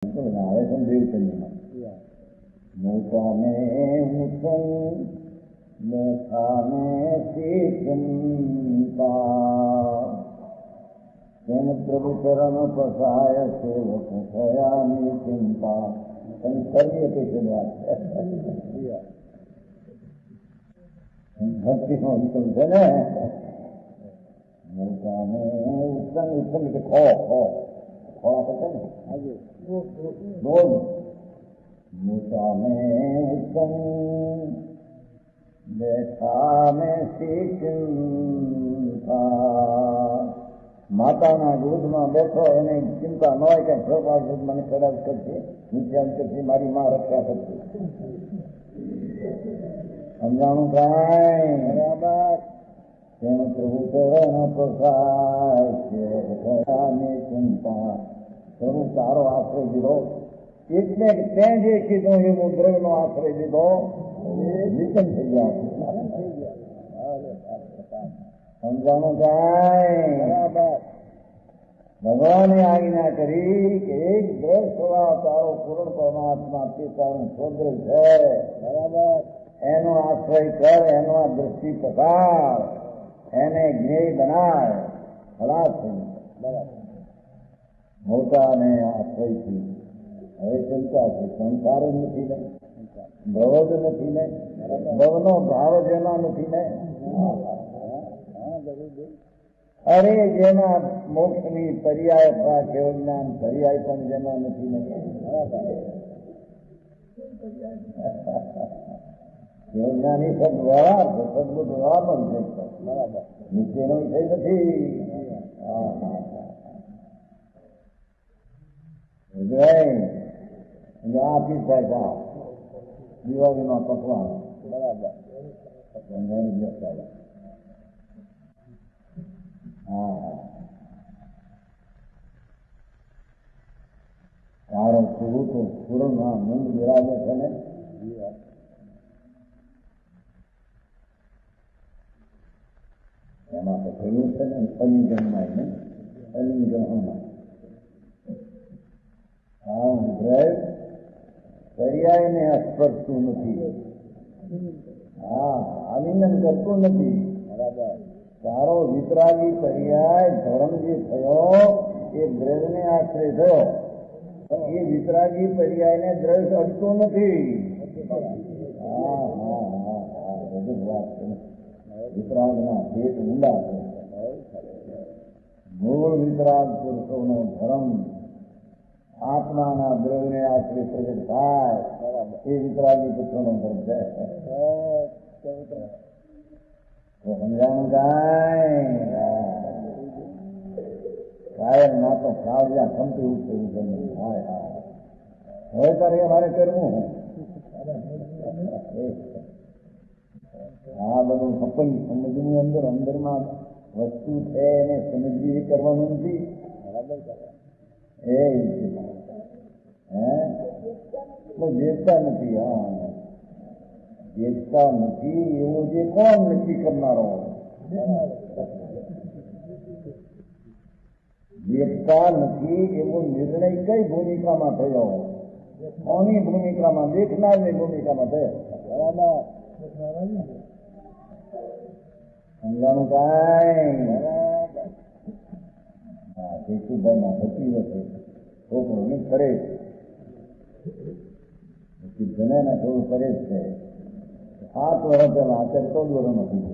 આવે છે દેવચંદીમાં મોટા ને ઉત્સંગ લેખાને ચિંતા તેમ પ્રભુ ચરણ પસાય સેવક થયાની ચિંતા કઈ કરીએ તે છે ભક્તિ નો વિકલ્પ છે ને મોટા ને ઉત્સંગ ઉત્સંગ એટલે ખો આપે ને બોલ મોટા ને ઉત્સંગ બેઠા ને ચિંતા માતાના દૂધમાં બેઠો એને ચિંતા ન હોય કે છોકરા દૂધ મને ખરાબ કરશે નિત્યાન કરશે મારી માં રક્ષા કરશે સમજાણું કાંઈ બરાબર તેમ પ્રભુ ચરણ પસાય છે ચિંતા પ્રભુ તારો આશ્રય દીધો એટલે તે જે કીધું એવું દ્રવ્યનો આશ્રય દીધો નિકમ થઈ ગયા સમજાણું કાંઈ બરાબર ભગવાને આજ્ઞા કરી કે એક દ્રવ સ્વભાવ તારો પૂર્ણ પરમાત્મા તે તારું સ્વદ્ર છે બરાબર એનો આશ્રય કર એનો આ દ્રષ્ટિ પકાર એને જ્ઞેય બનાય ખલાસ થઈ બરાબર મોટા ને આશ્રયથી હવે ચિંતા છે સંસાર જ નથી ને ભવ જ નથી ને ભવનો ભાવ જેમાં નથી ને અરે જેના મોક્ષની પર્યાય પ્રાપ્ત જ્ઞાન પર્યાય પણ જેમાં નથી ને યોજનાની સદવાળા સદબુદ્ધ વાળા પણ છે બરાબર નીચેનો વિષય નથી આપી થાય દિવાળીનો પકવાન બરાબર તારો પૂરું તો પૂર્ણમાં મંદ બિરાજે છે ને એમાં તો થયું છે ને અલિંગનમાં ને અલિંગનમાં પર્યાયને સ્પર્શતું નથી આલિંગન કરતું નથી બરાબર તારો વિતરાગી પર્યાય ધર્મ જે થયો એ દ્રવ્યને આશ્રય થયો પણ એ વિતરાગી પર્યાયને દ્રવ્ય અડતું નથી વિતરાગના ભેટ ઊંડા છે મૂળ વિતરાગ પુરુષોનો ધર્મ આત્માના દ્રવ્યને આશ્રય પ્રગટ થાય એ વિતરાગી પુરુષોનો ધર્મ છે સમજાણું કાયમ ના તો કાવ્યા ખમતી ઉઠતું થાય હવે તારે અમારે કરવું આ બધું સપન સમજની અંદરમાં વસ્તુ છે એને સમજવી કરવાનું નથી એ જેતતા નથી જેતતા નથી એવું જે કોણ નક્કી કરનારો જેતતા નથી એવો નિર્ણય કઈ ભૂમિકામાં થયો કોની ભૂમિકામાં દેખનારની ભૂમિકામાં થયો બરાબર સમજાણું કાંઈ જેસુભાઈના થતી હશે છોકરોની ફરે જણાના થોડું ફરે જ છે 7 વર્ષ પહેલા અત્યારે 14 વર્ષ નથી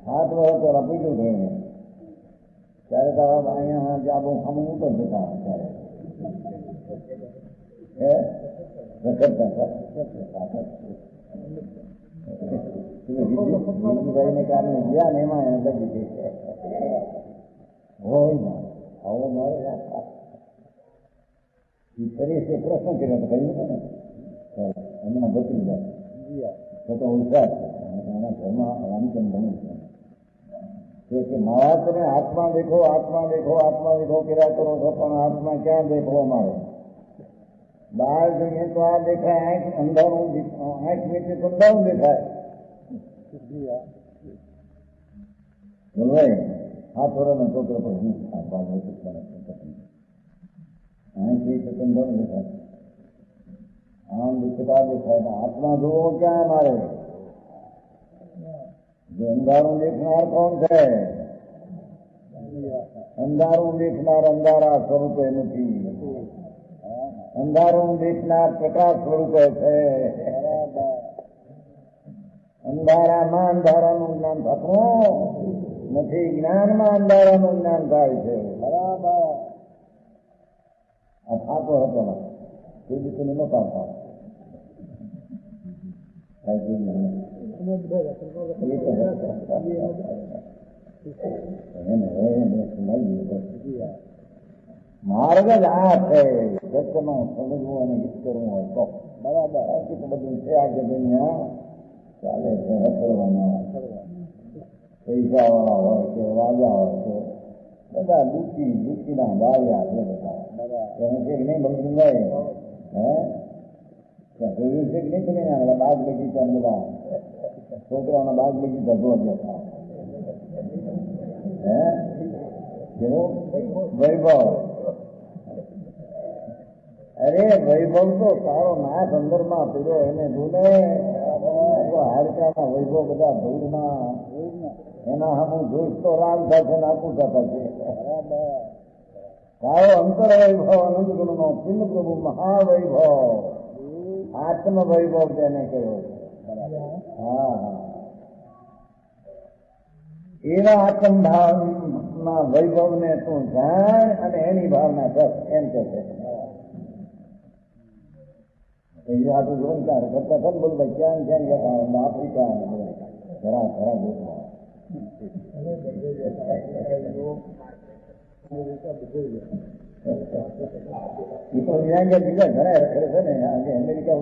7 વર્ષ પહેલા પૂછ્યું થયું ને ત્યારે તારા અહીંયા જ્યાં બહુ સામું ઉપર જતા ત્યારે વિજયભાઈને કારણે ગયા ને એમાં એને લગી ગઈ છે હોય ના આવો મારે ફરી છે પ્રશ્ન કર્યો તો કહ્યું ને એમના બચી જાય તો હોશિયાર છે એના ઘરમાં રામચંદ બને છે કે મહારાજને આત્મા દેખો આત્મા દેખો આત્મા દેખો કર્યા કરો છો પણ આત્મા ક્યાં દેખવો અમારે બહાર જઈએ તો આ દેખાય આંખ અંધારું આંખ નીચે તો અંધારું દેખાય બોલવાય 7 વર્ષનો છોકરો પણ હું આ અહીંથી ચેતન દેખાય, આમ દીકરા દેખાય. આત્મા જોવો ક્યાં મારે? જો અંધારું દેખનાર કોણ છે? અંધારું દેખનાર અંધારા સ્વરૂપે નથી, અંધારું દેખનાર પ્રકાશ સ્વરૂપે છે. અંધારામાં અંધારાનું જ્ઞાન થતું નથી, જ્ઞાનમાં અંધારાનું જ્ઞાન થાય છે. બરાબર. આ થાતો હતો ને તે દિવસે નહોતા આવતા. માર્ગ જ આ છે. સત્યમાં સમજવું અને હિત કરવું હોય તો બરાબર. બાકી તો બધું છે આ જગતમાં ચાલે છે. કરવાના પૈસા વાળા હોય કે રાજા હોય કે બધા દુઃખીના બાળ્યા છે બધા. એને છે કે નહીં બધું જાય જોયું છે કે નહીં તમે બાગ બગીચા બધા છોકરાઓના બાગ બગીચા જોવા જતા જેવો વૈભવ. અરે વૈભવ તો સારો નાથ અંદરમાં પીડ્યો એને જોડે હાડકાના વૈભવ બધા ધૂળમાં એના હમું જોઈશ તો રામ સાથે નાખું થતા છે. સારો અંતર વૈભવ અનંત ગુણનો પિંડ પ્રભુ મહાવૈભવ આત્મ વૈભવ તેને કહ્યો. હા હા, એવા આત્મ ભાવના વૈભવને તું જાણ અને એની ભાવના કર એમ કે છે. આ તો જોન ક્યાં કરતા થન બોલ ભાઈ ક્યાં ક્યાં લખા આફ્રિકા ઘણા ઘણા દેશમાં એ તો બીજા ઘણા રખડે છે ને આજે અમેરિકા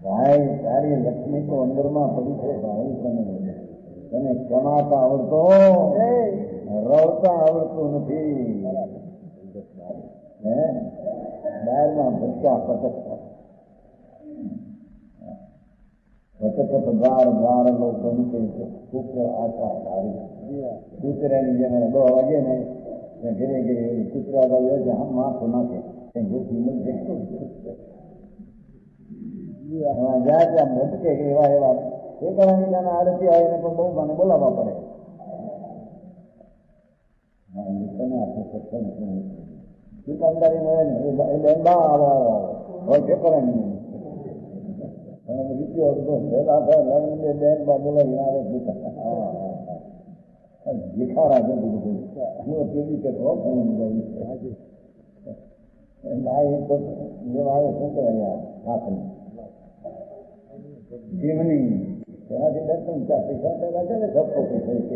ભાઈ તારી લક્ષ્મી તો અંદરમાં પડી છે ભાઈ. તને કમાતા આવડતો રવતા આવડતું નથી. બહારમાં ભટકા પટકતા પટકત દ્વાર દ્વાર લોકો નીકળી પુત્ર આશા સારી કૂતરાની જેમ 2 વાગે ને ઘરે ઘરે કૂતરા ગયો છે આમ માથું નાખે જોખી મળશે જ્યાં ત્યાં ભટકે એવા એવા એ કરવાની ત્યાંના આરતી આવે એને પણ બહુ મને બોલાવવા પડે. દુકાનદારી મળે ને એ બેન બા આવો હોય છે કરે ને રૂપિયો ભેગા થાય લઈને બેન બા બોલાવી આવે ભિખારા છે બધું તેવી કે શું કહેવાય હાથની જીવની તેનાથી દર્શન ત્યાં પૈસા પેલા છે ને ધક્કો કે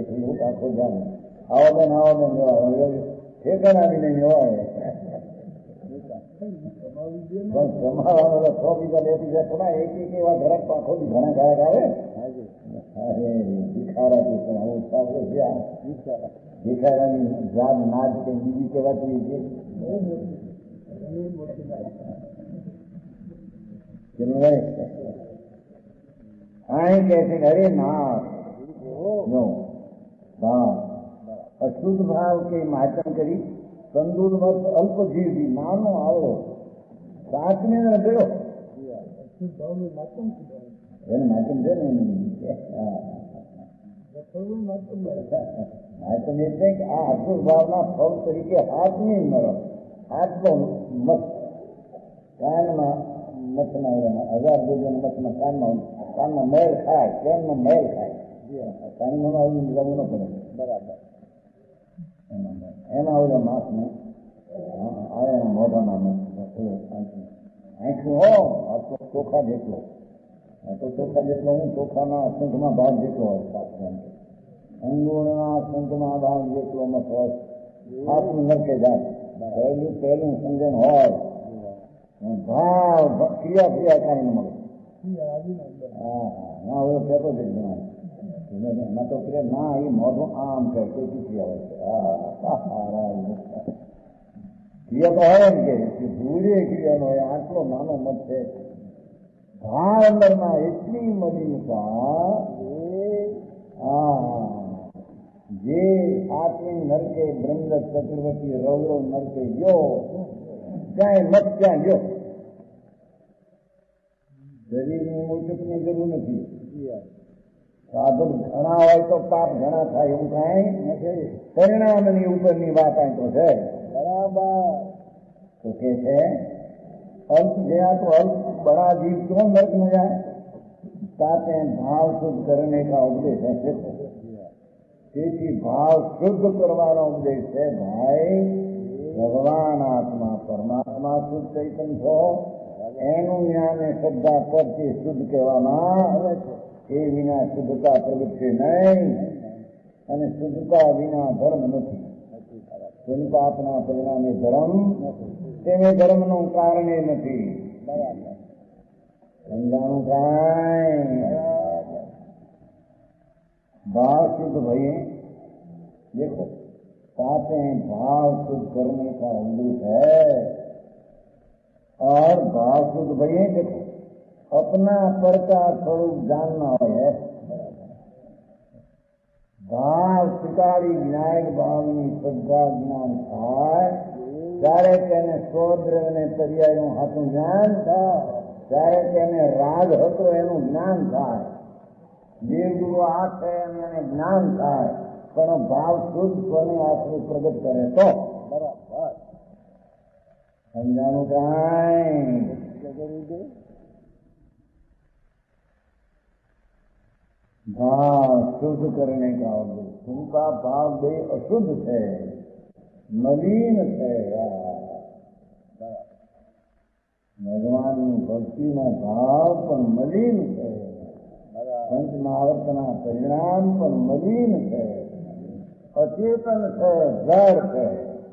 હું આખો જાણ આવો બેન ઠેકાણા બી નહીં હોય પણ જમાવાનો 6 બીજા 2 બીજા થોડા એક એવા ઘરાક પાખો ઘણા ઘરાક આવે. અરે ભિખારાથી પણ આવું સાંભળે છે. આ ભિખારાની જાત નાદ કે બીજી કહેવાતી છે અહીં કે છે અરે ના અશુદ્ધ ભાવ કે માચમ કરી તંદુર મત અલ્પ જીવી નાનો આવ્યો સાચને ગયો એને માચમ છે ને માચમ એટલે કે આ અશુદ્ધ ભાવના ફળ તરીકે હાથની મળો. હાથનો મત કાનમાં મતના 1000 2 મતના કાનમાં મેળ ખાય કેમનો મેળ ખાય કાનમાં આવું જવું ન પડે. બરાબર. એમાં ઓલા માસને આવે મોઢામાં આંખું હો આ તો ચોખા જેટલો હું ચોખાના શંખમાં ભાગ જેટલો હોય અંગુણના શંખમાં ભાગ જેટલો મત હોય હાથની નરકે જાય. પહેલું સમજણ હોય ભાવ ક્રિયા કાંઈ ન મળે. હા હવે પેપર જ ગણાય એમાં તો કે ના એ મોઢું આમ કહે કોઈ પૂછી આવે છે. ક્રિયા તો હોય ને કે ભૂરી ક્રિયાનો હોય આટલો નાનો મત છે. ભાવ અંદરમાં એટલી મલિનતા જે આત્મી નરકે બ્રહ્મ ચતુર્વતી રૌરવ નરકે ગયો ક્યાંય મત ક્યાં ગયો. શરીરની મૂર્તિની જરૂર નથી. સાધુ ઘણા હોય તો પાપ ઘણા થાય એવું કઈ નથી. પરિણામની ઉપરની વાત આ તો છે. બરાબર. તો કે છે અલ્પ गया तो अल्प बड़ा जीव क्यों नर्क में जाए. कहते हैं भाव शुद्ध करने का उपदेश है. તેથી ભાવ શુદ્ધ કરવાનો ઉપદેશ છે. ભાઈ ભગવાન આત્મા પરમાત્મા શુદ્ધ ચૈતન્ય છો એનું જ્ઞાન એ શ્રદ્ધા કરતી શુદ્ધ કહેવામાં આવે છે. એ વિના શુદ્ધતા પ્રગટશે નહીં અને શુદ્ધતા વિના ધર્મ નથી. શુદ્ધ પાપના પરિણામે ધર્મ તેને ધર્મનું કારણે નથી. સમજાણું કાંઈ भाव शुद्ध भये. देखो कहते हैं भाव शुद्ध करने का उद्देश्य है. और भाव शुद्ध भये देखो अपना पर का स्वरूप जानना है. भाव स्वीकारी विनायक भावनी श्रद्धा ज्ञान થાય ત્યારે તેને સ્વદ્રવ્યને પર્યાયનું હાથું જ્ઞાન થાય. ત્યારે તેને રાગ હતો એનું જ્ઞાન થાય. દેવગુરુ આ છે અને એને જ્ઞાન થાય. પણ ભાવ શુદ્ધ સ્વને આશ્રય પ્રગટ કરે તો બરાબર. સમજાણું કાંઈ भाव शुद्ध करने का उद्देश्य. उनका भाव बे अशुद्ध है, मलिन है. भगवान भक्ति में भाव पर मलिन है. पंच महावर्तना परिणाम पर मलिन है. अचेतन है, जड़ है.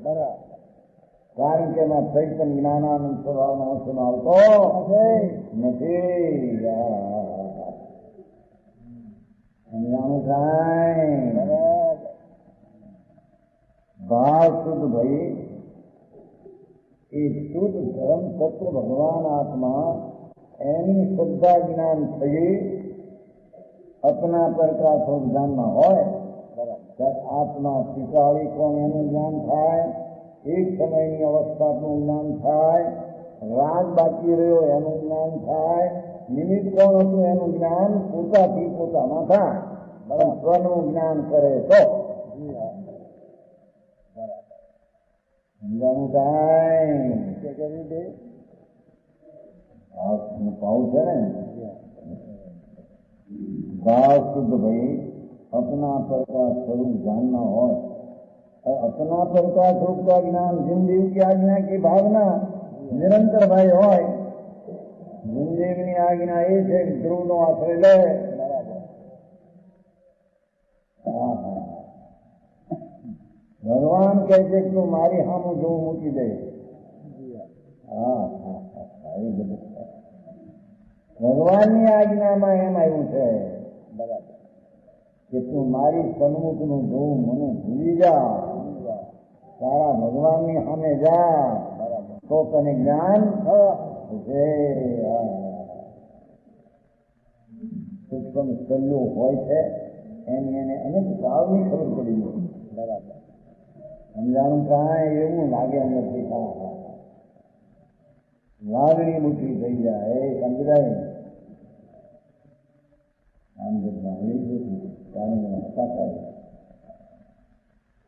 बराबर. कारण के मैं चैतन्य ज्ञानानंद स्वभाव सुनावतो નથી. સમજાણું કાંઈ ભાવ શુદ્ધ ભઈ એ શુદ્ધ ધર્મ તત્વ ભગવાન આત્મા એની શ્રદ્ધા જ્ઞાન થઈ અપના પર કા સ્વરૂપ જ્ઞાનમાં હોય ત્યારે આત્મા સ્વીકારી કોણ એનું જ્ઞાન થાય. એક સમયની અવસ્થાનું જ્ઞાન થાય. રાગ બાકી રહ્યો એનું જ્ઞાન થાય. નિમિત્ત કોણ હતું એનું જ્ઞાન પોતાથી પોતામાં થાય. સ્વનું જ્ઞાન કરે તો સમજાણું કાંઈ પાઉ છે ને. भाव शुद्ध भई अपना पर का स्वरूप जानना हो. अपना पर का स्वरूप का ज्ञान जिंदगी की आज्ञा की भावना निरंतर भाई हो. जिंदगी आज्ञा ये છે ધ્રુવ નો આશ્રય લે. ભગવાન કહે છે કે તું મારી સામું જોવું મૂકી દે. ભગવાનની આજ્ઞામાં એમ આવ્યું છે કે તું મારી સન્મુખનું જોવું મને ભૂલી જા. તારા ભગવાનની સામે જા તો તને જ્ઞાન સૂક્ષ્મ સલ્લો હોય છે એની એને અનંત ભાવની ખબર પડી ગઈ. બરાબર. સમજાણું કાંઈ એવું લાગે નથી. લાગણી મૂકી થઈ જાય સમજાય.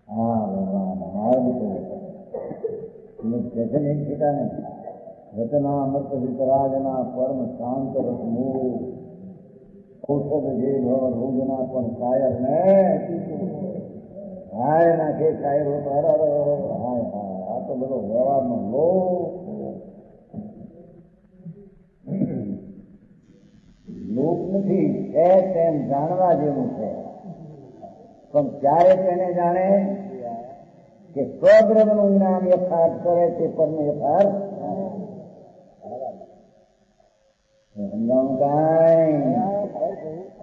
હા ભગવાન હાર્દ તો કહે છે ને કીધા ને રચના અમૃત વિતરાજના પરમ શાંત રસમૂળ ઔષધ જે ભવ રોગના પણ કાયર ને હાય નાખે કાયરો હાય હા આ તો બધો વ્યવહારનો લો. લોક નથી છે તેમ જાણવા જેવું છે. પણ ક્યારે તેને જાણે કે સ્વદ્રવનું જ્ઞાન યથાર્થ કરે તે પરનો યથાર્થ સમજાવું કાંઈ